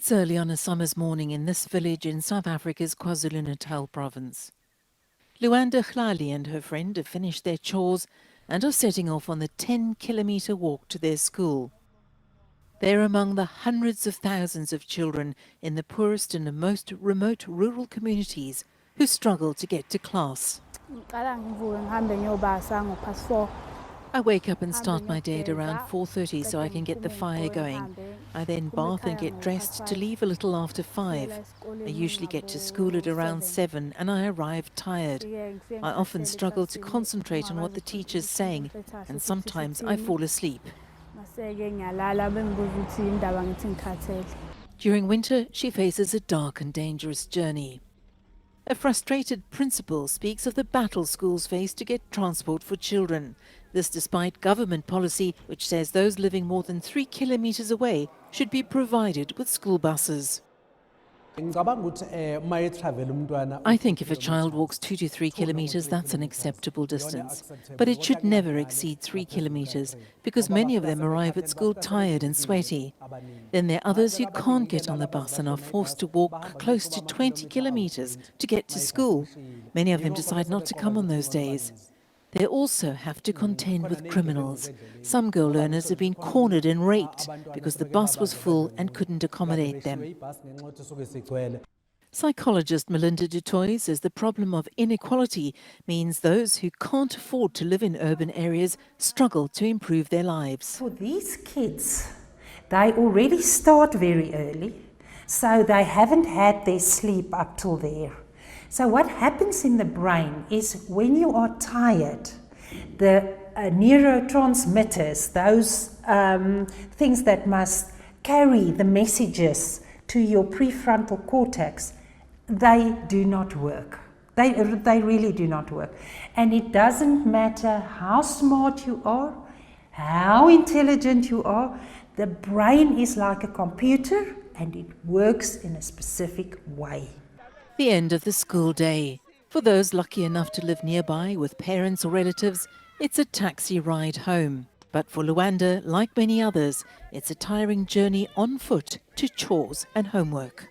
It's early on a summer's morning in this village in South Africa's KwaZulu-Natal province. Luanda Hlali and her friend have finished their chores and are setting off on the 10-kilometre walk to their school. They're among the hundreds of thousands of children in the poorest and most remote rural communities who struggle to get to class. I wake up and start my day at around 4:30 so I can get the fire going. I then bath and get dressed to leave a little after 5. I usually get to school at around 7 and I arrive tired. I often struggle to concentrate on what the teacher's saying and sometimes I fall asleep. During winter, she faces a dark and dangerous journey. A frustrated principal speaks of the battle schools face to get transport for children. This despite government policy which says those living more than 3 kilometers away should be provided with school buses. I think if a child walks 2 to 3 kilometers, that's an acceptable distance. But it should never exceed 3 kilometers because many of them arrive at school tired and sweaty. Then there are others who can't get on the bus and are forced to walk close to 20 kilometers to get to school. Many of them decide not to come on those days. They also have to contend with criminals. Some girl learners have been cornered and raped because the bus was full and couldn't accommodate them. Psychologist Melinda Dutoy says the problem of inequality means those who can't afford to live in urban areas struggle to improve their lives. For these kids, they already start very early, so they haven't had their sleep up till there. So what happens in the brain is when you are tired, the neurotransmitters, those things that must carry the messages to your prefrontal cortex, they do not work. They really do not work. And it doesn't matter how smart you are, how intelligent you are, the brain is like a computer and it works in a specific way. The end of the school day. For those lucky enough to live nearby with parents or relatives, it's a taxi ride home. But for Luanda, like many others, it's a tiring journey on foot to chores and homework.